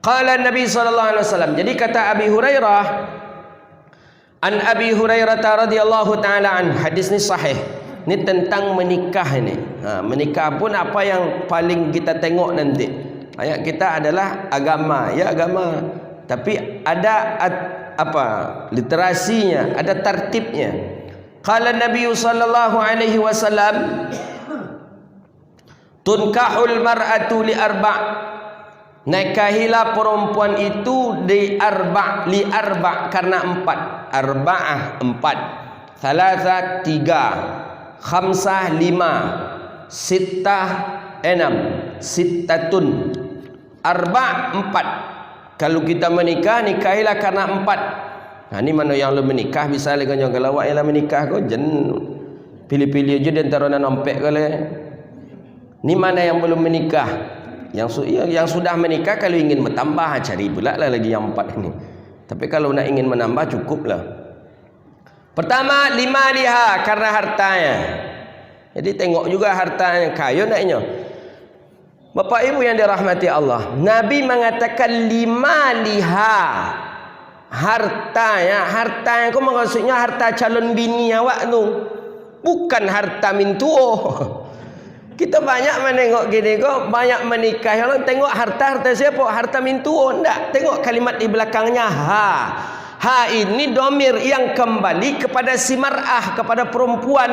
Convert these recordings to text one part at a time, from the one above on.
Qala Nabi sallallahu alaihi wasallam. Jadi kata Abi Hurairah, an Abi Hurairah radhiyallahu taala an, hadis ni sahih. Ni tentang menikah ini. Menikah pun apa yang paling kita tengok nanti. Ayat kita adalah agama, ya agama. Tapi ada apa? Literasinya, ada tertibnya. Qala Nabi sallallahu alaihi wasallam, tunkahul mar'atu li arba'. Nikahilah perempuan itu li arba' karena empat. Arba'ah empat, thalatha tiga, khamsah lima, sittah enam, sittatun arba' empat. Kalau kita menikah, nikahilah karena empat. Nah, ni mana yang lu menikah bisa lagi kan kalau awak yang menikah kau jen pilih-pilih aja di antara nampek kali. Ni mana yang belum menikah? Yang sudah menikah kalau ingin bertambah cari pula lah lagi yang empat ini. Tapi kalau nak ingin menambah cukuplah. Pertama, lima liha karena hartanya. Jadi tengok juga hartanya kaya naknya. Bapak Ibu yang dirahmati Allah, Nabi mengatakan lima liha hartanya. Hartanya kau maksudnya harta calon bini awak tu, bukan harta mintuo. Kita banyak menengok gini kok, banyak menikah orang tengok harta siapa? Harta mintuo. Enggak, tengok kalimat di belakangnya ha. Ha ini domir yang kembali kepada si mar'ah, kepada perempuan.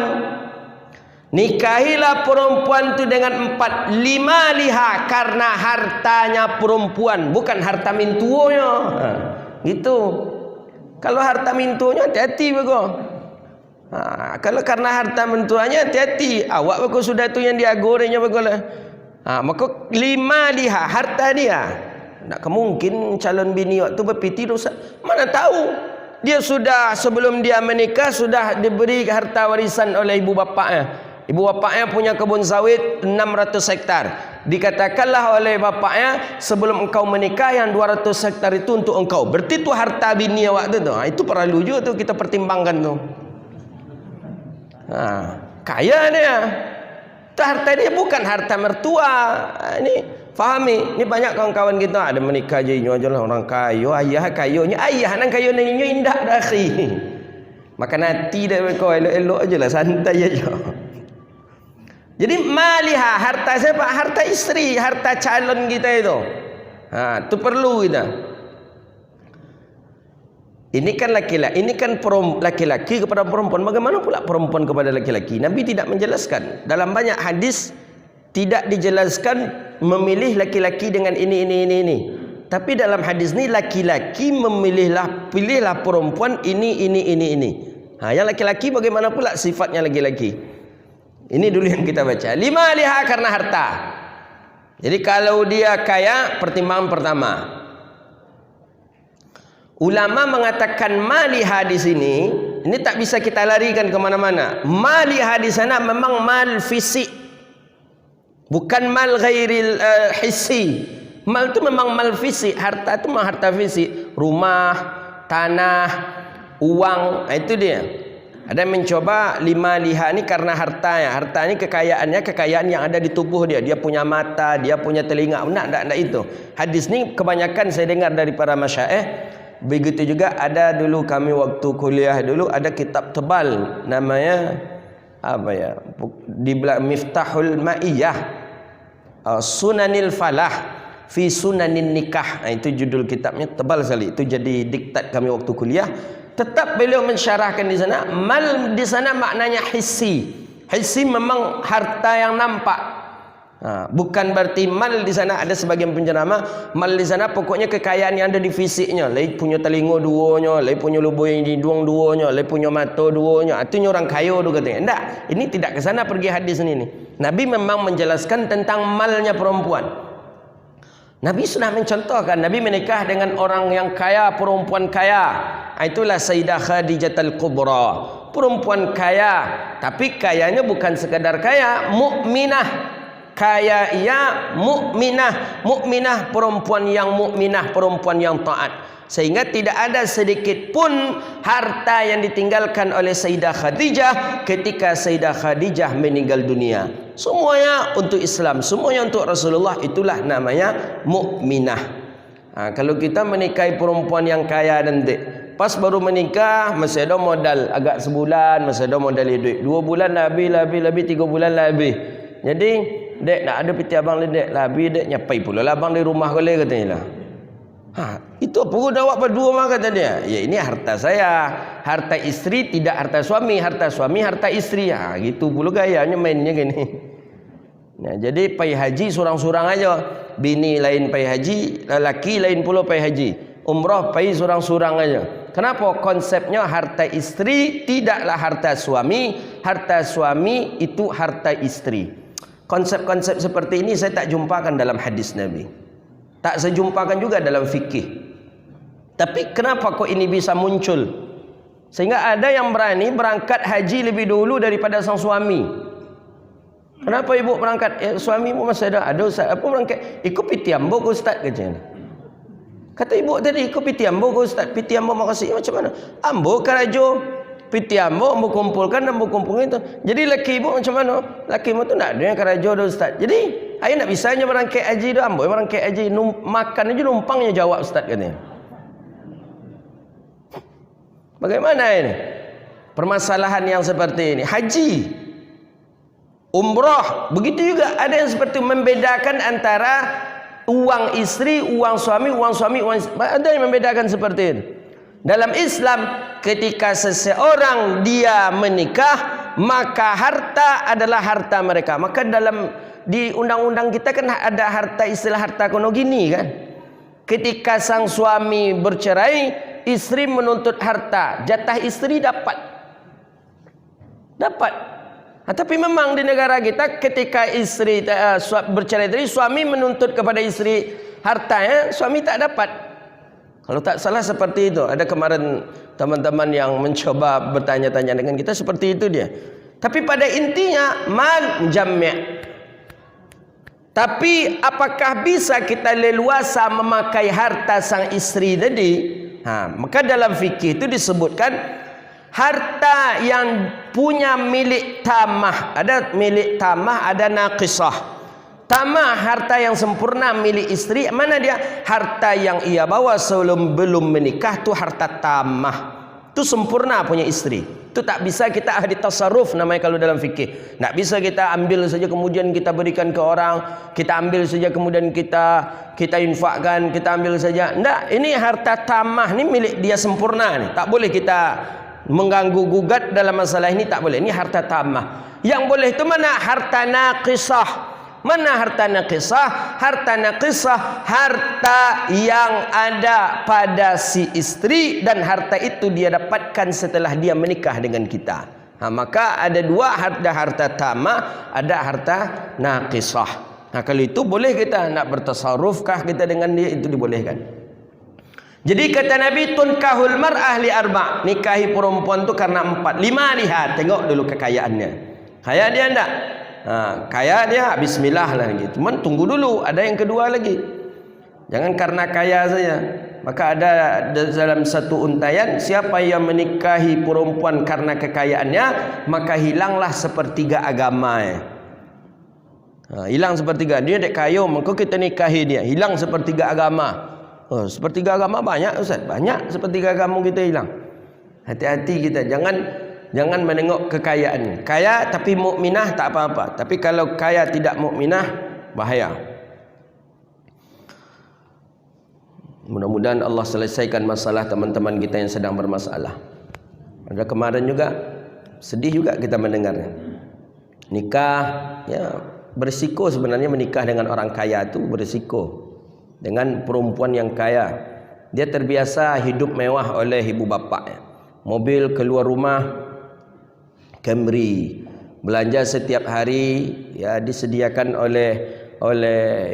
Nikahilah perempuan itu dengan empat, lima liha karena hartanya perempuan, bukan harta mintuonya. Gitu. Kalau harta mintuonya hati-hati bagus. Kalau karena harta mentuanya hati-hati. Awak bagus sudah tu yang dia gorengnya baguslah. Maka lima liha harta dia. Tak kemungkin calon bini waktu berpiti dosa. Mana tahu dia sudah sebelum dia menikah sudah diberi harta warisan oleh ibu bapaknya. Ibu bapaknya punya kebun sawit 600 hektar. Dikatakanlah oleh bapaknya, sebelum engkau menikah yang 200 hektar itu untuk engkau. Berarti itu harta bini awak tu. Itu perlu juga tu kita pertimbangkan tu. Kaya dia. Itu harta dia, bukan harta mertua. Ini fahami. Ini banyak kawan-kawan kita ada menikah je lah orang kaya, ayah kayanya, ayah nang kaya nanya indah dah akhi. Makan hati dah kau elok-elok ajalah, santai aja. Jadi maliha harta siapa? Harta isteri, harta calon kita itu. Itu perlu kita. Ini kan laki-laki, ini kan laki-laki kepada perempuan. Bagaimana pula perempuan kepada laki-laki? Nabi tidak menjelaskan. Dalam banyak hadis tidak dijelaskan memilih laki-laki dengan ini. Tapi dalam hadis ni laki-laki pilihlah perempuan ini. Yang laki-laki bagaimana pula sifatnya laki-laki? Ini dulu yang kita baca. Lima liha karena harta. Jadi kalau dia kaya, pertimbangan pertama. Ulama mengatakan maliha di sini, ini tak bisa kita larikan kemana-mana. Maliha di sana memang mal fisik, bukan mal ghairil hissi. Mal itu memang mal fisik, harta itu memang harta fisik, rumah, tanah, uang, itu dia. Ada yang mencoba lima liha ini karena hartanya. Harta ini kekayaan yang ada di tubuh dia. Dia punya mata, dia punya telinga. Enggak itu. Hadis ini kebanyakan saya dengar dari para masyaikh. Begitu juga ada dulu kami waktu kuliah dulu ada kitab tebal namanya apa ya? Di belakang Miftahul Ma'iyah, Sunanil Falah fi Sunanin Nikah. Itu judul kitabnya, tebal sekali. Itu jadi diktat kami waktu kuliah. Tetap beliau mensyarahkan di sana, mal di sana maknanya hissi. Hissi memang harta yang nampak. Bukan berarti mal di sana, ada sebagian pencerama mal di sana pokoknya kekayaan yang ada di fisiknya. Lai punya telinga duanya, lai punya lubuk yang di hidung duanya, lai punya mata duanya. Artinya orang kaya tu katanya. Enggak, ini tidak ke sana pergi hadis ini. Nabi memang menjelaskan tentang malnya perempuan. Nabi sudah mencontohkan, Nabi menikah dengan orang yang kaya, perempuan kaya. Itulah Sayyidah Khadijatul Kubra, perempuan kaya, tapi kayanya bukan sekadar kaya, mukminah. Kaya ia mukminah, perempuan yang mukminah, perempuan yang taat. Sehingga tidak ada sedikit pun harta yang ditinggalkan oleh Sayyidah Khadijah ketika Sayyidah Khadijah meninggal dunia. Semuanya untuk Islam, semuanya untuk Rasulullah. Itulah namanya mukminah. Kalau kita menikahi perempuan yang kaya nanti, pas baru menikah masih ada modal agak sebulan, masih ada modal duit 2 bulan lebih 3 bulan lebih. Jadi dek nak ada piti abang ledek lebih dek nyapai pula lah abang di rumah kali katanya lah. Itu apa guna awak berdua mah kata dia. Ya ini harta saya, harta istri tidak harta suami harta istri. Gitu pula gayanya mainnya gini. Nah, jadi pai haji surang-surang aja. Bini lain pai haji, lelaki lain pula pai haji. Umrah pai surang-surang aja. Kenapa? Konsepnya harta istri tidaklah harta suami itu harta istri. Konsep-konsep seperti ini saya tak jumpakan dalam hadis Nabi. Tak saya jumpakan juga dalam fikih. Tapi kenapa kok ini bisa muncul? Sehingga ada yang berani berangkat haji lebih dulu daripada sang suami. Kenapa ibu berangkat? Suamimu masih ada. Ada ustaz. Apa berangkat? Ikut piti ambo ke ustaz katanya. Kata ibu tadi, ikut piti ambo ke ustaz. Piti ambo makasih macam mana? Ambo karajo. Piti ambo kumpulkan dan kumpulkan itu. Jadi laki ibu macam mana? Laki ibu tu nak ada yang karajo ada ustaz. Jadi ayah nak bisanya berangkat haji tu. Ambo berangkat haji. Makan aja numpangnya jawab ustaz katanya. Bagaimana ini? Permasalahan yang seperti ini. Haji, umrah, begitu juga ada yang seperti membedakan antara uang istri, uang suami, uang istri. Ada yang membedakan seperti itu. Dalam Islam, ketika seseorang dia menikah, maka harta adalah harta mereka. Maka di undang-undang kita kan ada harta, istilah harta kuno gini kan. Ketika sang suami bercerai, istri menuntut harta, jatah istri dapat. Tapi memang di negara kita ketika istri bercerai tadi, suami menuntut kepada istri hartanya, suami tak dapat. Kalau tak salah seperti itu. Ada kemarin teman-teman yang mencoba bertanya-tanya dengan kita seperti itu dia. Tapi pada intinya mal jami'. Tapi apakah bisa kita leluasa memakai harta sang istri tadi? Maka dalam fikih itu disebutkan harta yang punya milik tamah. Ada milik tamah, ada naqisah. Tamah harta yang sempurna milik istri. Mana dia? Harta yang ia bawa belum menikah tu harta tamah. Itu sempurna punya istri. Itu tak bisa kita ahli tasarruf namanya kalau dalam fikih. Tak bisa kita ambil saja kemudian kita berikan ke orang, kita ambil saja kemudian kita infakkan, kita ambil saja. Tak, ini harta tamah ni milik dia sempurna ni. Tak boleh kita mengganggu gugat dalam masalah ini, tak boleh. Ini harta tamah. Yang boleh itu mana? Harta naqisah. Mana harta naqisah? Harta naqisah harta yang ada pada si istri dan harta itu dia dapatkan setelah dia menikah dengan kita. Maka ada dua, harta tamah, ada harta naqisah. Kalau itu boleh kita nak bertasarrufkah kita dengan dia, itu dibolehkan. Jadi kata Nabi, tunkahul mar'ah li arba', nikahi perempuan tu karena 4. 5 lihat, tengok dulu kekayaannya. Kaya dia enggak? Kaya dia, bismillah lah gitu. Cuman tunggu dulu, ada yang kedua lagi. Jangan karena kaya saja. Maka ada dalam satu untayan, siapa yang menikahi perempuan karena kekayaannya, maka hilanglah sepertiga agamanya. Hilang sepertiga. Dia dek kaya, maka kita nikahi dia. Hilang sepertiga agama. Sepertiga agama banyak Ustaz. Banyak sepertiga agama kita hilang. Hati-hati kita. Jangan menengok kekayaan. Kaya tapi mukminah tak apa-apa. Tapi kalau kaya tidak mukminah, bahaya. Mudah-mudahan Allah selesaikan masalah teman-teman kita yang sedang bermasalah. Ada kemarin juga sedih juga kita mendengarnya. Nikah, ya berisiko sebenarnya menikah dengan orang kaya itu berisiko. Dengan perempuan yang kaya, dia terbiasa hidup mewah oleh ibu bapaknya. Mobil keluar rumah Camry, belanja setiap hari ya disediakan oleh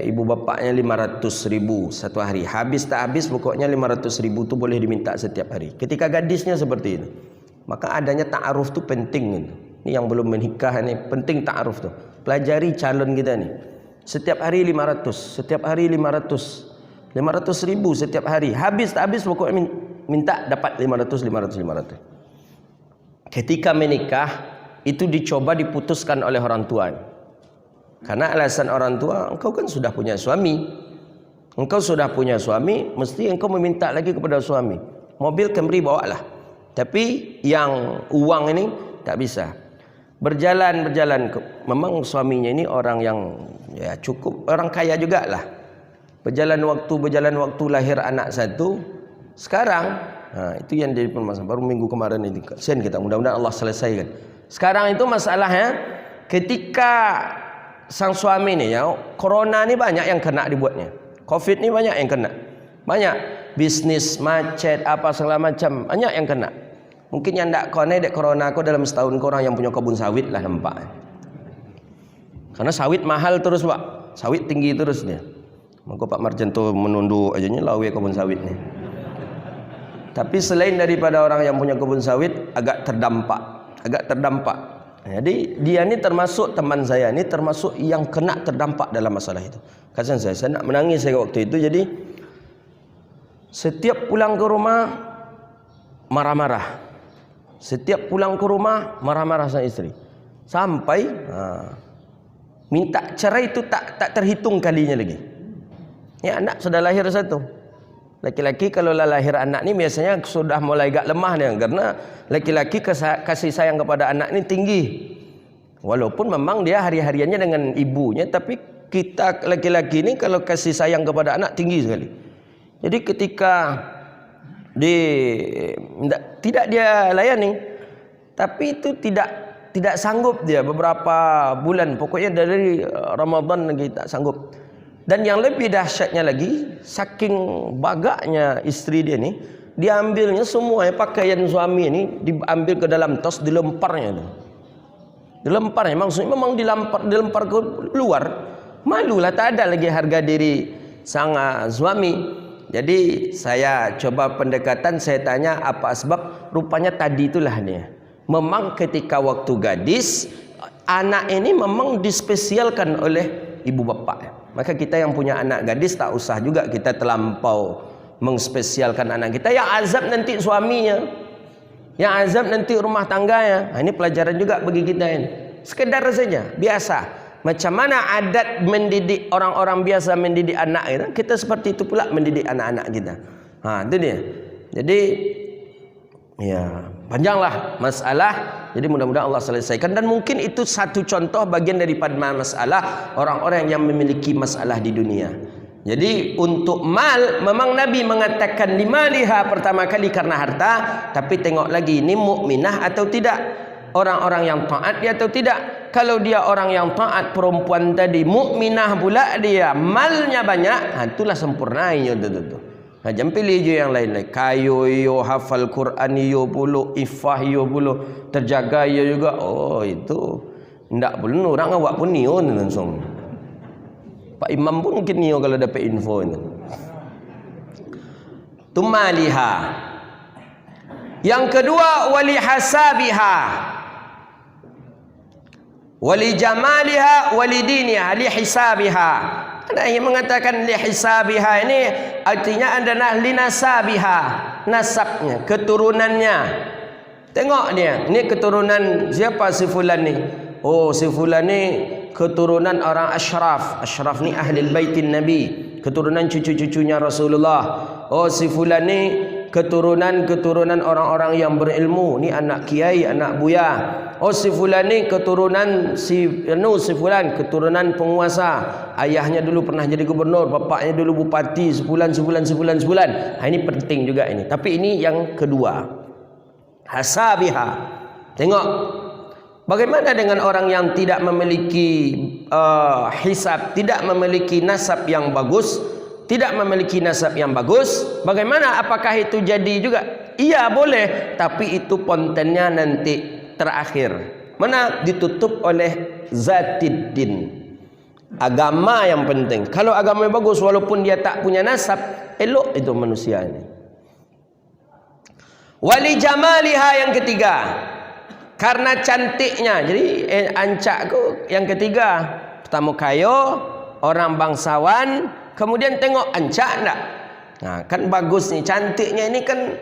ibu bapaknya 500.000 satu hari. Habis tak habis pokoknya 500.000 tu boleh diminta setiap hari. Ketika gadisnya seperti itu, maka adanya ta'aruf tu penting. Ini yang belum menikah ni penting ta'aruf tu. Pelajari calon kita ni. Setiap hari 500, setiap hari 500 ribu setiap hari. Habis tak habis pokoknya minta dapat 500. Ketika menikah itu dicoba diputuskan oleh orang tua. Karena alasan orang tua, engkau kan sudah punya suami. Engkau sudah punya suami, mesti engkau meminta lagi kepada suami. Mobil Camry bawa lah. Tapi yang uang ini tak bisa. Berjalan. Memang suaminya ini orang yang ya cukup, orang kaya jugalah. Berjalan waktu lahir anak satu. Sekarang, itu yang jadi permasalahan. Baru minggu kemarin ini. Kasihan kita, mudah-mudahan Allah selesaikan. Sekarang itu masalahnya, ketika sang suami ni ya, corona ni banyak yang kena dibuatnya. Covid ni banyak yang kena. Banyak bisnis macet apa segala macam, banyak yang kena. Mungkin yang tak connect corona aku dalam setahun korang yang punya kebun sawit lah nampak. Karena sawit mahal terus Pak. Sawit tinggi terus dia. Maka Pak Marjanto menunduk aja ni lawe kebun sawit ni. Tapi selain daripada orang yang punya kebun sawit agak terdampak. Jadi dia ni termasuk teman saya ni termasuk yang kena terdampak dalam masalah itu. Kasihan saya nak menangis saya waktu itu. Jadi setiap pulang ke rumah marah-marah. Setiap pulang ke rumah marah-marah sama isteri. Sampai minta cerai itu tak terhitung kalinya lagi. Ya, anak sudah lahir satu. Laki-laki kalau lahir anak ni biasanya sudah mulai agak lemah dia, karena laki-laki kasih sayang kepada anak ni tinggi. Walaupun memang dia hari-hariannya dengan ibunya, tapi kita laki-laki ni kalau kasih sayang kepada anak tinggi sekali. Jadi ketika tidak dia layani, tapi itu tidak sanggup dia beberapa bulan, pokoknya dari Ramadan lagi tak sanggup. Dan yang lebih dahsyatnya lagi, saking bagaknya istri dia ni, diambilnya semua pakaian suami ni diambil ke dalam tos, dilemparnya. Dilemparnya maksudnya memang dilempar ke luar. Malulah, tak ada lagi harga diri sang suami. Jadi saya coba pendekatan, saya tanya apa sebab, rupanya tadi itulah dia. Memang ketika waktu gadis, anak ini memang dispesialkan oleh ibu bapa. Maka kita yang punya anak gadis tak usah juga kita terlampau mengspesialkan anak kita. Yang azab nanti suaminya, yang azab nanti rumah tangganya. Ini pelajaran juga bagi kita ini. Sekedar saja, biasa. Macam mana adat mendidik orang-orang biasa mendidik anak kita seperti itu pula mendidik anak-anak kita. Itu dia. Jadi ya, panjanglah masalah. Jadi mudah-mudahan Allah selesaikan, dan mungkin itu satu contoh bagian daripada masalah orang-orang yang memiliki masalah di dunia. Jadi untuk mal memang Nabi mengatakan limaliha pertama kali karena harta, tapi tengok lagi ini mukminah atau tidak, orang-orang yang taat dia atau tidak. Kalau dia orang yang taat, perempuan tadi mukminah pula, dia malnya banyak, itulah sempurnanya tu. Jangan pilih je yang lain-lain. Kayu yo, hafal Quran yo puluh, ifah yo puluh, terjaga yo juga. Oh itu ndak perlu orang awak pun nio langsung. Pak Imam pun mungkin nio kalau dapat info itu. Tumaliha. Yang kedua wali hasabiha, wali jamaliha, wali diniha, li hisabiha. Ada yang mengatakan li hisabiha ini artinya adalah li nasabiha, nasabnya, keturunannya. Tengok dia, ini keturunan siapa si fulan ni? Oh, si fulan ni keturunan orang asyraf. Asyraf ni ahli baitin Nabi, keturunan cucu-cucunya Rasulullah. Oh, si fulan ni keturunan orang-orang yang berilmu, ni anak kiai, anak buya. Oh, si fulan ni keturunan si fulan keturunan penguasa. Ayahnya dulu pernah jadi gubernur, bapaknya dulu bupati, sebulan. Ini penting juga ini. Tapi ini yang kedua. Hasabiha. Tengok bagaimana dengan orang yang tidak memiliki hisab, tidak memiliki nasab yang bagus. Tidak memiliki nasab yang bagus, bagaimana? Apakah itu jadi juga? Iya boleh, tapi itu kontennya nanti terakhir. Mana? Ditutup oleh zatiddin, agama yang penting. Kalau agama yang bagus, walaupun dia tak punya nasab, elok itu manusia ini. Wali jamaliha yang ketiga, karena cantiknya. Jadi ancakku yang ketiga, pertama kayo, orang bangsawan. Kemudian tengok ancak enggak. Nah, kan bagus nih, cantiknya ini kan.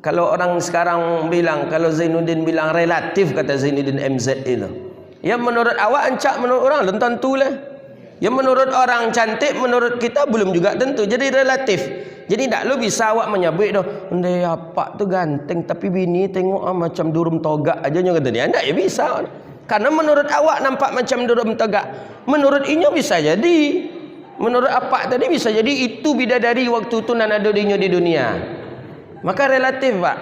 Kalau orang sekarang bilang, kalau Zainuddin bilang relatif, kata Zainuddin MZ itu. Ya menurut awak ancak, menurut orang belum tentu lah. Yang menurut orang cantik, menurut kita belum juga tentu. Jadi relatif. Jadi tak lu bisa awak menyebut dah, "Ndai apa tu ganteng tapi bini tengok macam durum togak aja," nya kata dia. Ndak ya bisa. Karena menurut awak nampak macam durum togak. Menurut inyo bisa jadi. Menurut apa tadi bisa jadi itu bidadari waktu tu nan ada dinyo di dunia. Maka relatif, Pak.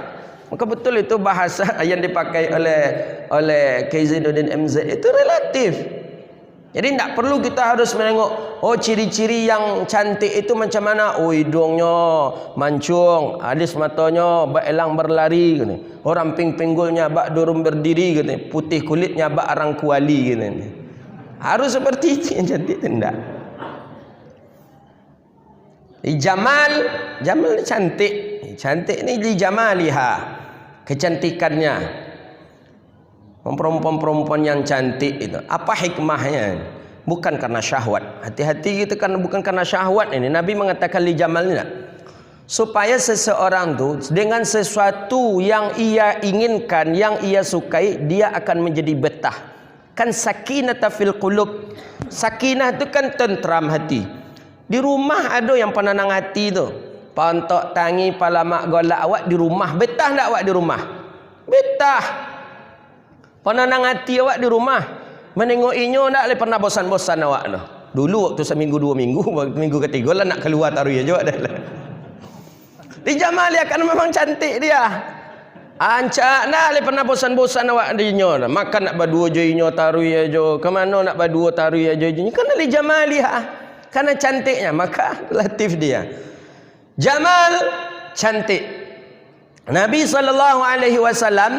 Maka betul itu bahasa yang dipakai oleh Zainuddin MZ itu relatif. Jadi tidak perlu kita harus menengok, oh ciri-ciri yang cantik itu macam mana? Oh hidungnya mancung, alis matanya bak elang berlari gini. Oh ramping pinggulnya bak durum berdiri gini. Putih kulitnya bak arang kuali gini. Harus seperti itu yang cantik, tidak. Jamal ini cantik. Cantik ini li jamaliha, kecantikannya. Perempuan-perempuan yang cantik itu apa hikmahnya? Bukan karena syahwat. Hati-hati gitu, kan bukan karena syahwat ini. Nabi mengatakan li jamalnya supaya seseorang tu dengan sesuatu yang ia inginkan, yang ia sukai, dia akan menjadi betah. Kan sakinata fil qulub. Sakinah itu kan tentram hati. Di rumah ada yang penenang hati tu. Pantok tangi palamak golak awak di rumah. Betah tak awak di rumah? Betah. Penenang hati awak di rumah. Menengok inyo tak pernah bosan-bosan awak tu. Dulu waktu seminggu 2 minggu, minggu ketiga lah nak keluar taruh ya juga dah. Di Jamal dia kan memang cantik dia. Ancak nak pernah bosan-bosan awak di inyo. Makan nak berdua je inyo taruh ya jo. Ke mana nak berdua taruh ya jo. Kan li Jamal dia. Karena cantiknya maka relatif dia. Jamal cantik. Nabi SAW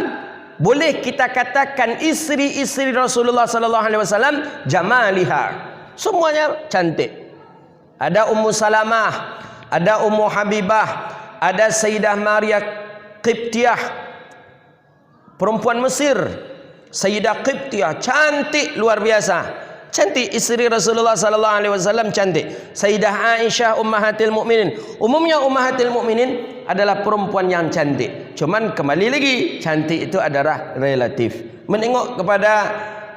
boleh kita katakan isteri-isteri Rasulullah SAW jamaliha. Semuanya cantik. Ada Ummu Salamah, ada Ummu Habibah, ada Sayyidah Maria Qibtiyah, perempuan Mesir. Sayyidah Qibtiyah cantik luar biasa. Cantik isteri Rasulullah SAW cantik. Sayyidah Aisyah ummahatil mukminin. Umumnya ummahatil mukminin adalah perempuan yang cantik. Cuman kembali lagi, cantik itu adalah relatif. Menengok kepada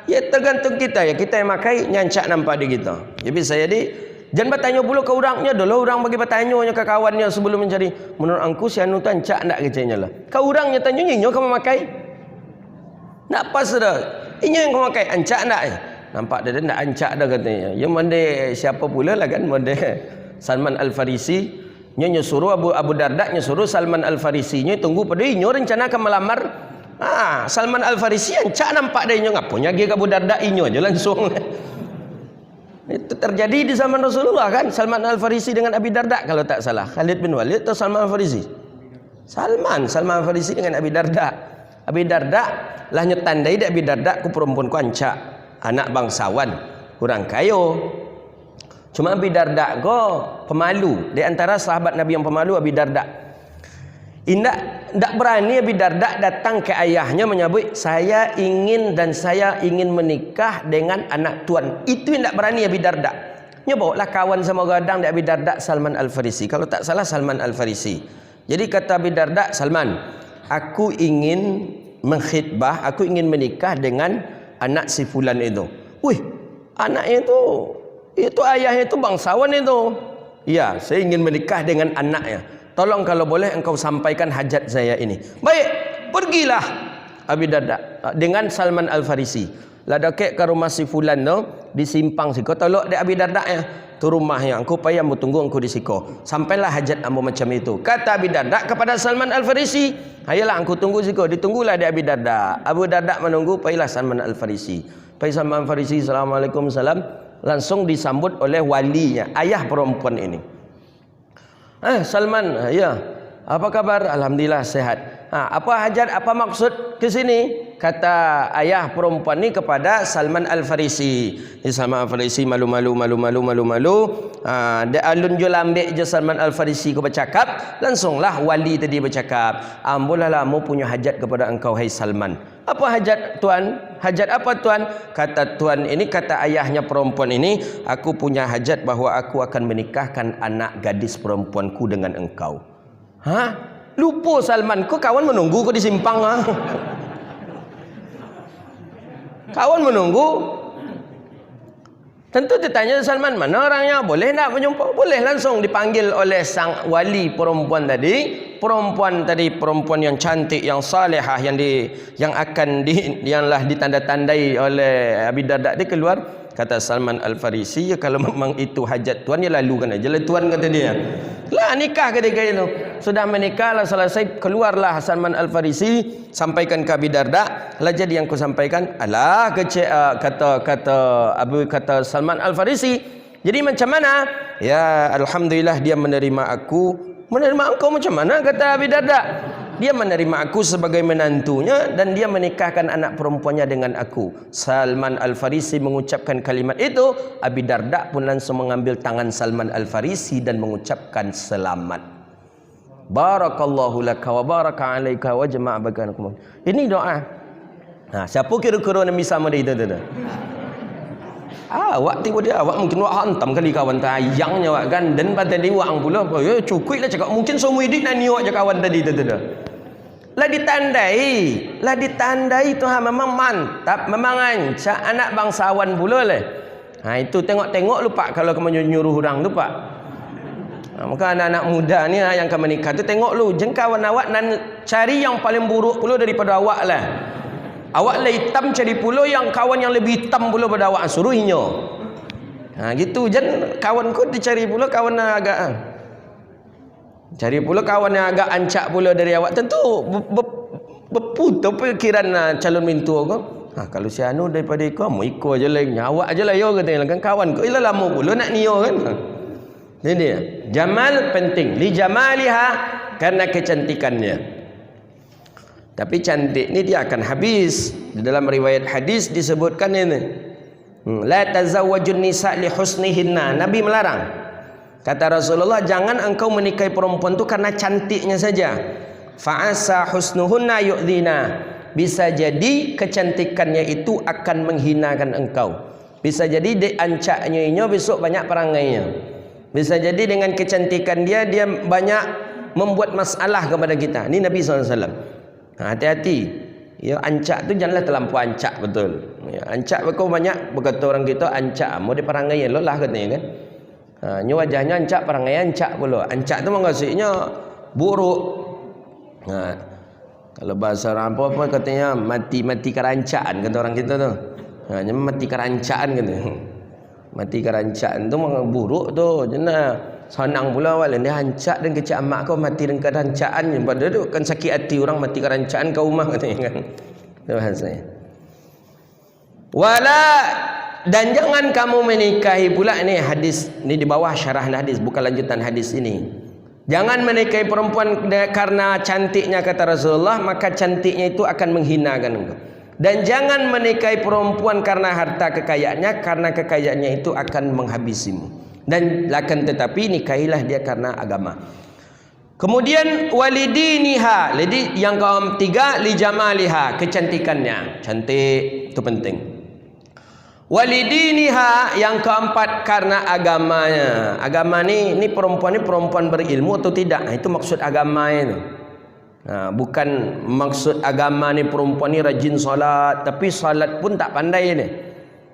ya tergantung kita ya. Kita yang makai nyancak nampak di kita. Jadi saya jangan bertanya pula ke orangnya dulu. Orang bagi bertanya ke kawannya sebelum mencari. Menurut angku si anu tancak ndak kecenya lah. Kau orangnya tanya nyo kamu makai. Nak pas dah. Ini yang kau makai ancak ndak ya? Nampak dia nak ancak dah katanya. Yang mana siapa pula lah kan? Mana Salman Al-Farisi. Nyo suruh Abu Darda, nyo suruh Salman Al-Farisi. Nyo tunggu pada nyo rencana akan melamar. Salman Al-Farisi ancak nampak dia nyo ngapunya gi Abu Darda nyo aja langsung. Itu terjadi di zaman Rasulullah kan? Salman Al-Farisi dengan Abi Darda kalau tak salah. Khalid bin Walid atau Salman Al-Farisi? Salman Al-Farisi dengan Abi Darda. Abi Darda lah nyo tandai dak Abi Darda ku perempuan ku ancak. Anak bangsawan, orang kayo. Cuma Abi Darda go pemalu. Di antara sahabat Nabi yang pemalu Abi Darda. Tidak berani Abi Darda datang ke ayahnya menyebut saya ingin menikah dengan anak tuan. Itu yang tidak berani Abi Darda. Nyobalah kawan sama gadang di Abi Darda Salman Al-Farisi. Kalau tak salah Salman Al-Farisi. Jadi kata Abi Darda, Salman, aku ingin mengkhitbah, aku ingin menikah dengan anak si fulan itu. Wih, anaknya itu ayahnya itu bangsawan itu. Ya, saya ingin menikah dengan anaknya. Tolong kalau boleh engkau sampaikan hajat saya ini. Baik, pergilah Abi Darda dengan Salman Al-Farisi. Lah dekek ke rumah si fulan tu, di simpang siko tolok de Abi Darda ya. Tu rumahnya, engkau payah mu tunggu engkau di siko. Sampailah hajat ambo macam itu. Kata Abi Darda kepada Salman Al-Farisi, "Hayalah engkau tunggu siko." Ditunggulah de Abi Darda. Abu Darda menunggu, pailah Salman Al-Farisi. Pai Salman Al-Farisi, "Assalamualaikum salam." Langsung disambut oleh walinya, ayah perempuan ini. Salman, ya. Apa kabar? Alhamdulillah sehat. Apa hajat, apa maksud ke sini? Kata ayah perempuan ni kepada Salman Al-Farisi. Salman Al-Farisi malu. Dia alun je lambik je Salman Al-Farisi ko bercakap. Langsunglah wali tadi bercakap. Ambolahlah mu punya hajat kepada engkau hai Salman. Apa hajat tuan? Hajat apa tuan? Kata tuan ini, kata ayahnya perempuan ini, aku punya hajat bahawa aku akan menikahkan anak gadis perempuanku dengan engkau. Lupa Salman, kau kawan menunggu kau di simpang. Kawan menunggu. Tentu ditanya Salman, mana orangnya? Boleh tak berjumpa? Boleh, langsung dipanggil oleh sang wali perempuan tadi. Perempuan yang cantik, yang salihah, yang lah ditanda-tandai oleh Abi Darda. Dia keluar. Kata Salman Al-Farisi, ya kalau memang itu hajat tuan, ya lalukan aja lah tuan, kata dia. Lah nikah ketika itu. Sudah menikah, lah selesai, keluarlah Salman Al-Farisi, sampaikan ke Abi Darda. Lah jadi yang ku sampaikan, alah kata Salman Al-Farisi, jadi macam mana? Ya alhamdulillah dia menerima aku. Menerima engkau macam mana? Kata Abi Darda. Dia menerima aku sebagai menantunya dan dia menikahkan anak perempuannya dengan aku. Salman Al-Farisi mengucapkan kalimat itu, Abi Darda pun langsung mengambil tangan Salman Al-Farisi dan mengucapkan selamat. Barakallahu laka wa baraka alaika wa jama'a bainakum. Ini doa. Nah, siapa kira-kira yang bisa sama dia itu? Awak tengok dia, awak mungkin awak hantam kali kawan tayangnya awak kan, dan pada dia wang pula. Ya cukup lah cakap, mungkin semua hidup nak niok je kawan tadi tu. Lah ditandai Tuhan memang mantap, memang ancak anak bangsawan pula lah. Ha, itu tengok-tengok lupa kalau kamu nyuruh orang tu pak. Maka anak-anak muda ni yang akan menikah tu tengok lu, jengkawan awak dan cari yang paling buruk pula daripada awak lah. Awak lah hitam, cari pula yang kawan yang lebih hitam pula pada awak, suruh inyo. Ha gitu, jangan kawan kau dicari pula kawan yang agak cari pula kawan yang agak ancak pula dari awak. Tentu berputar pikiran calon mentua kau. Ha kalau si anu daripada kau, mau ikut aja lah, awak aja lah yo katanya kan kawan kau. Ialah lama pula nak nio kan. Ini dia. Jamal penting, li jamaliha, karena kecantikannya. Tapi cantik ni dia akan habis. Di dalam riwayat hadis disebutkan ini, la tazawwajun nisa li husnihinna. Nabi melarang. Kata Rasulullah, jangan engkau menikahi perempuan tu karena cantiknya saja. Fa'asa husnuhunna yu'dhina. Bisa jadi kecantikannya itu akan menghinakan engkau. Bisa jadi diancaknya inyo besok banyak perangainya. Bisa jadi dengan kecantikan dia banyak membuat masalah kepada kita. Ini Nabi SAW. Hati-hati. Ya ancak tu janganlah terlampau ancak, betul. Ya, ancak kau banyak berkata orang kita ancak mau diperangai lo lah katanya kan. Nyo wajahnya ancak, perangai ancak pula. Ancak tu maksudnya buruk. Kalau bahasa orang apa katanya mati kerancaan kata orang kita tu. Mati kerancaan kata. Mati kerancaan tu memang buruk tu. Jangan senang pula awal dia hancak dan kecik amak kau mati dengan kerancaan, pada tu kan sakit hati orang mati kerancaan kau rumah katanya kan. Itu bahasanya. Wala, dan jangan kamu menikahi pula, ini hadis ini di bawah syarah hadis, bukan lanjutan hadis ini. Jangan menikahi perempuan karena cantiknya kata Rasulullah, maka cantiknya itu akan menghinakan engkau. Dan jangan menikahi perempuan karena harta kekayaannya, karena kekayaannya itu akan menghabisimu. Dan akan tetapi nikahilah dia karena agama. Kemudian walidiniha, jadi yang ketiga lijamaliha, kecantikannya, cantik itu penting. Walidiniha yang keempat karena agamanya. Agama ni perempuan berilmu atau tidak? Itu maksud agama itu. Bukan maksud agama ni perempuan ni rajin salat, tapi salat pun tak pandai ni.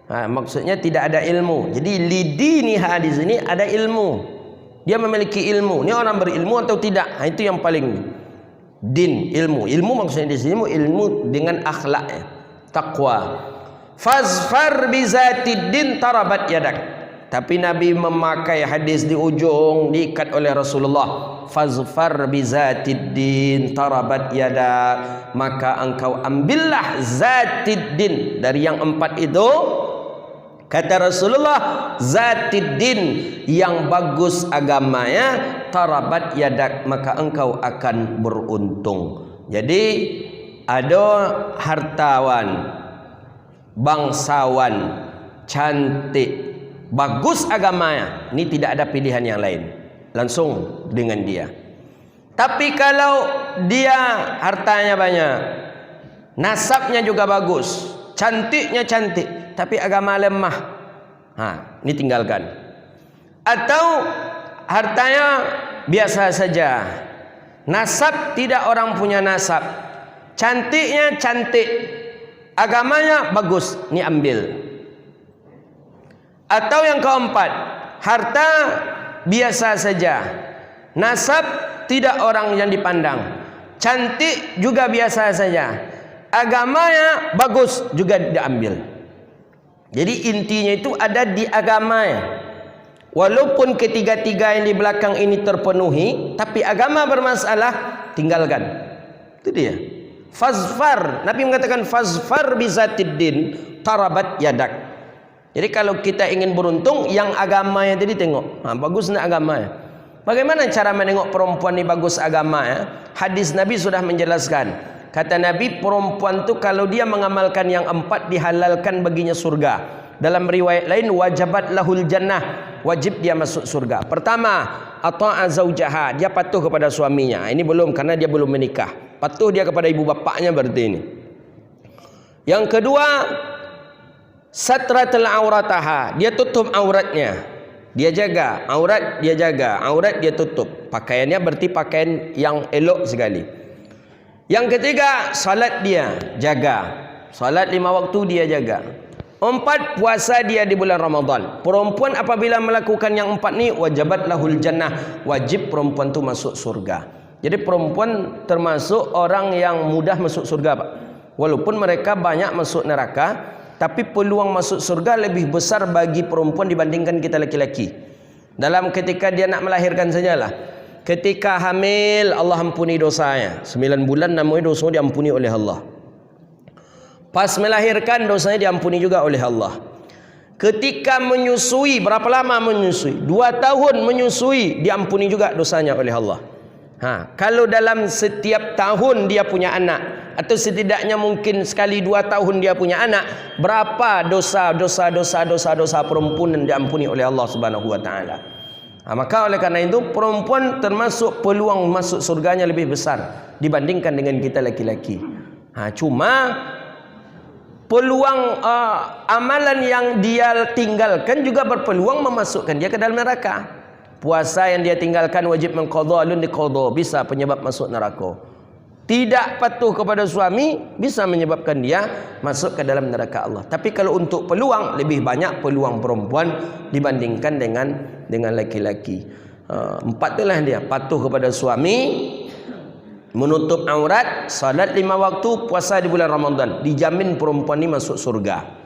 Maksudnya tidak ada ilmu. Jadi lidiniha di sini ada ilmu. Dia memiliki ilmu. Ini orang berilmu atau tidak? Itu yang paling din, ilmu. Ilmu maksudnya di sini ilmu dengan akhlak, takwa. Fazfar bizatid din tarabat yadak. Tapi Nabi memakai hadis di ujung diikat oleh Rasulullah. Fazfar bizatid din tarabat yadak. Maka engkau ambillah zatid din dari yang empat itu. Kata Rasulullah, zatid din yang bagus agamanya, tarabat yadak, maka engkau akan beruntung. Jadi ada hartawan, bangsawan, cantik, bagus agamanya, ini tidak ada pilihan yang lain, langsung dengan dia. Tapi kalau dia hartanya banyak, nasabnya juga bagus, cantiknya cantik, tapi agama lemah, ini tinggalkan. Atau hartanya biasa saja, nasab tidak orang punya nasab, cantiknya cantik, agamanya bagus, ini ambil. Atau yang keempat, harta biasa saja, nasab tidak orang yang dipandang, cantik juga biasa saja, agamanya bagus juga diambil. Jadi intinya itu ada di agamanya. Walaupun ketiga-tiga yang di belakang ini terpenuhi, tapi agama bermasalah, tinggalkan. Itu dia. Fazfar, Nabi mengatakan fazfar bizatiddin tarabat yadak. Jadi kalau kita ingin beruntung, yang agamanya tadi tengok. Bagus nak agamanya. Bagaimana cara menengok perempuan ini bagus agamanya? Hadis Nabi sudah menjelaskan. Kata Nabi, perempuan tu kalau dia mengamalkan yang 4 dihalalkan baginya surga. Dalam riwayat lain, wajabat lahul jannah, wajib dia masuk surga. Pertama, ata'a zaujaha, dia patuh kepada suaminya. Ini belum, karena dia belum menikah. Patuh dia kepada ibu bapaknya berarti ini. Yang kedua, satratul aurataha, dia tutup auratnya. Dia jaga aurat, aurat dia tutup. Pakaiannya berarti pakaian yang elok sekali. Yang ketiga, salat dia jaga. Salat 5 waktu dia jaga. 4, puasa dia di bulan Ramadan. Perempuan apabila melakukan yang 4 ni, wajabat lahul jannah, wajib perempuan tu masuk surga. Jadi perempuan termasuk orang yang mudah masuk surga, Pak. Walaupun mereka banyak masuk neraka, tapi peluang masuk surga lebih besar bagi perempuan dibandingkan kita laki-laki. Dalam ketika dia nak melahirkan sajalah. Ketika hamil, Allah ampuni dosanya. 9 bulan namanya dosa diampuni oleh Allah. Pas melahirkan, dosanya diampuni juga oleh Allah. Ketika menyusui, berapa lama menyusui? 2 tahun menyusui, diampuni juga dosanya oleh Allah. Kalau dalam setiap tahun dia punya anak, atau setidaknya mungkin sekali 2 tahun dia punya anak, berapa dosa perempuan yang diampuni oleh Allah Subhanahu wa taala. Maka oleh karena itu perempuan termasuk peluang masuk surganya lebih besar dibandingkan dengan kita laki-laki. Cuma peluang amalan yang dia tinggalkan juga berpeluang memasukkan dia ke dalam neraka. Puasa yang dia tinggalkan wajib mengqadha, alun diqadha, bisa penyebab masuk neraka. Tidak patuh kepada suami bisa menyebabkan dia masuk ke dalam neraka Allah. Tapi kalau untuk peluang, lebih banyak peluang perempuan dibandingkan dengan laki-laki. 4 itulah dia, patuh kepada suami, menutup aurat, salat 5 waktu, puasa di bulan Ramadan. Dijamin perempuan ini masuk surga.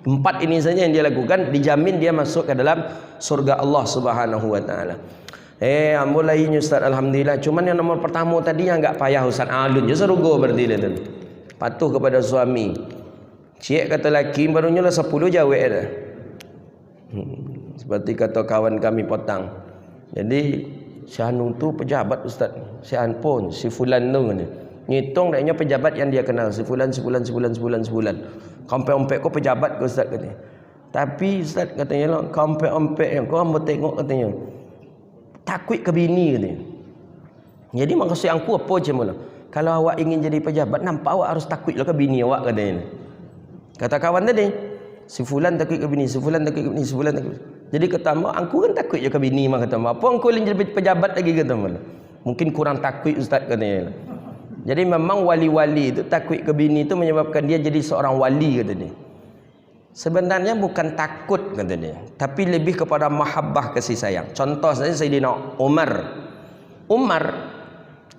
4 ini saja yang dia lakukan, dijamin dia masuk ke dalam surga Allah Subhanahu wa taala. Mulainya Ustaz, alhamdulillah. Cuman yang nomor pertama tadi yang enggak payah Ustaz. Alun je serugo berarti dia tu. Patuh kepada suami. Cik kata laki barunya lah 10 jawab dah. Seperti kata kawan kami Potang. Jadi si Anu tu pejabat Ustaz. Si Anpon, si fulan tu ni. Ngitung daknya pejabat yang dia kenal. Si fulan. Kampai-ompek kau pejabat ke Ustaz katanya. Tapi Ustaz katanya lah, kampai-ompek yang kau hamba tengok katanya. Takut ke bini katanya. Jadi maksud aku apa je mula? Kalau awak ingin jadi pejabat, nampak awak harus takutlah ke bini awak katanya. Kata kawan tadi, si fulan takut ke bini, si fulan takut ke bini, si fulan takut. Jadi kata mak, aku kan takut je ke bini mah kata mak. Apa engkau ingin jadi pejabat lagi kata mula? Mungkin kurang takut Ustaz katanya. Jadi memang wali-wali itu takut ke bini itu menyebabkan dia jadi seorang wali katanya. Sebenarnya bukan takut kata dia, tapi lebih kepada mahabbah, kasih sayang. Contoh saja Sayyidina Umar.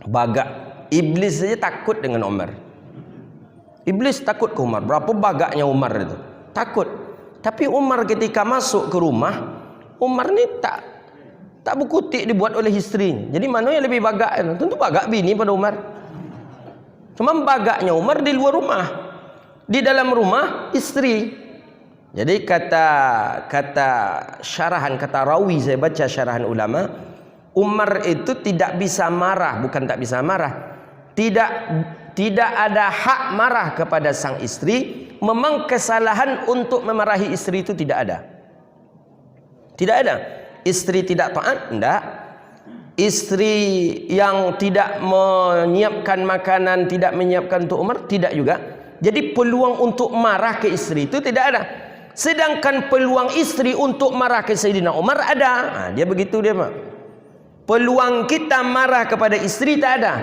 Bagak. Iblis saja takut dengan Umar. Iblis takut ke Umar. Berapa bagaknya Umar itu? Takut. Tapi Umar ketika masuk ke rumah, Umar ni tak berkutik dibuat oleh isteri. Jadi mana yang lebih bagak? Tentu bagak bini pada Umar. Cuma bagaknya Umar di luar rumah. Di dalam rumah isteri. Jadi kata syarahan, kata rawi, saya baca syarahan ulama, Umar itu tidak bisa marah, bukan tak bisa marah. Tidak ada hak marah kepada sang istri. Memang kesalahan untuk memarahi istri itu tidak ada. Tidak ada. Istri tidak taat, tidak. Istri yang tidak menyiapkan makanan, tidak menyiapkan untuk Umar, tidak juga. Jadi peluang untuk marah ke istri itu tidak ada. Sedangkan peluang istri untuk marah ke Sayyidina Umar ada. Dia begitu dia, Pak. Peluang kita marah kepada istri tak ada.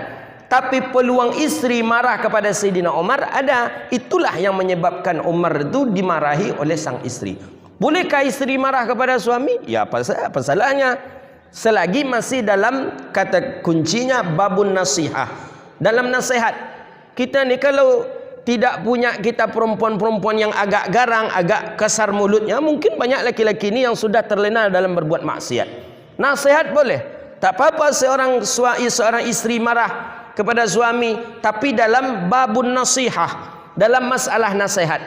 Tapi peluang istri marah kepada Sayyidina Umar ada. Itulah yang menyebabkan Umar itu dimarahi oleh sang istri. Bolehkah isteri marah kepada suami? Ya, apa salahnya? Selagi masih dalam kata kuncinya babun nasihah. Dalam nasihat. Kita ni kalau tidak punya kita perempuan-perempuan yang agak garang, agak kasar mulutnya, mungkin banyak laki-laki ni yang sudah terlena dalam berbuat maksiat. Nasihat boleh. Tak apa-apa seorang isteri marah kepada suami, tapi dalam babun nasihah, dalam masalah nasihat.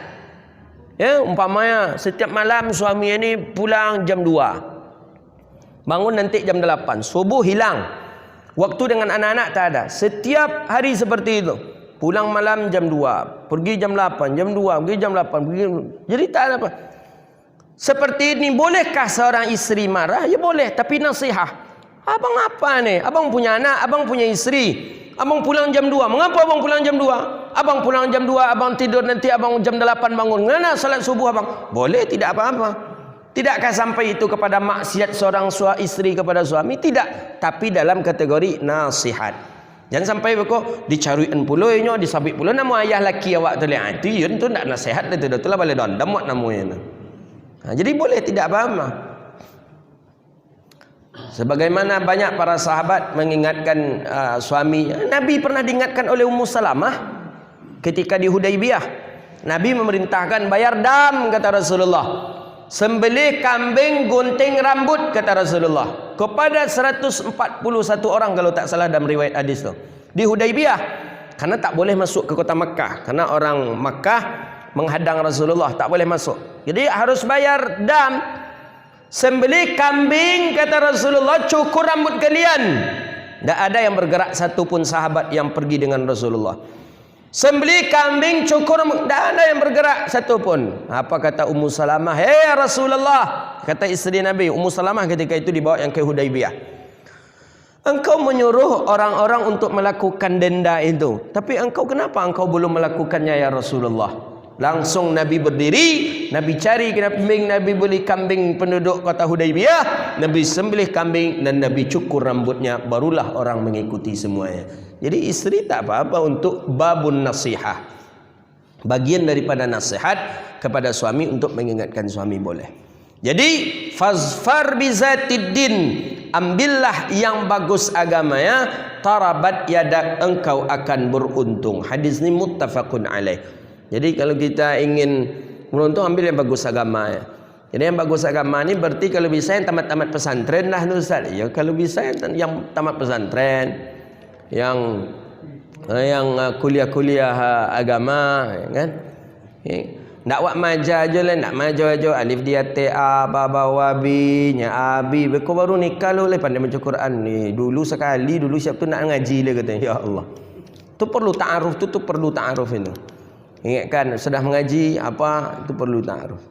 Ya, umpamanya setiap malam suami ini pulang jam 2. Bangun nanti jam 8. Subuh hilang. Waktu dengan anak-anak tak ada. Setiap hari seperti itu. Pulang malam jam 2, pergi jam 8, jam 2, pergi jam 8, pergi. Jadi tak ada apa. Seperti ini, bolehkah seorang isteri marah? Ya boleh, tapi nasihat. Abang apa ni? Abang punya anak, abang punya isteri. Abang pulang jam 2. Mengapa abang pulang jam 2? Abang pulang jam 2, abang tidur nanti abang jam 8 bangun. Mana salat subuh abang? Boleh, tidak apa-apa. Tidakkah sampai itu kepada maksiat seorang isteri kepada suami? Tidak. Tapi dalam kategori nasihat. Jangan sampai kok dicariin pulainya, disabit pula nama ayah laki awak tu lihat. Itu yun tu nak nasihat dia tu lah boleh dondam buat namanya. Jadi boleh, tidak apa-apa. Sebagaimana banyak para sahabat mengingatkan suami. Nabi pernah diingatkan oleh Ummu Salamah ketika di Hudaybiyah. Nabi memerintahkan bayar dam, kata Rasulullah. Sembelih kambing, gunting rambut, kata Rasulullah, kepada 141 orang kalau tak salah dalam riwayat hadis tu. Di Hudaybiyah. Karena tak boleh masuk ke kota Makkah. Karena orang Makkah menghadang Rasulullah, tak boleh masuk. Jadi harus bayar dam. Sembelih kambing, kata Rasulullah, cukur rambut kalian. Tak ada yang bergerak satu pun sahabat yang pergi dengan Rasulullah. Sembelih kambing, cukur rambut, tak ada yang bergerak satu pun. Apa kata Ummu Salamah? Hei Rasulullah, kata isteri Nabi Ummu Salamah ketika itu dibawa yang ke Hudaybiyah. Engkau menyuruh orang-orang untuk melakukan denda itu, tapi kenapa engkau belum melakukannya ya Rasulullah? Langsung Nabi berdiri, Nabi cari kambing, Nabi beli kambing penduduk kota Hudaybiyah, Nabi sembelih kambing dan Nabi cukur rambutnya, barulah orang mengikuti semuanya. Jadi isteri tak apa-apa untuk babun nasihah. Bagian daripada nasihat kepada suami untuk mengingatkan suami boleh. Jadi fazfar bizatiddin, ambillah yang bagus agamanya, tarabat yadak, engkau akan beruntung. Hadis ini muttafaqun alaih. Jadi kalau kita ingin beruntung, ambil yang bagus agama ya. Jadi yang bagus agama ni berarti kalau bisa yang tamat-tamat pesantren lah tu Ustaz. Ya kalau bisa yang tamat pesantren, yang kuliah-kuliah agama, kan? Nak buat maja aja lah, nak maja aja alif dia ta baba wabi nya abi. Beko baru nikah lu pandai baca Quran ni. Dulu sekali, dulu siap tu nak ngaji dia kata. Ya Allah. Tu perlu ta'aruf, tu perlu ta'aruf itu. Ingatkan sudah mengaji apa itu perlu ta'aruf.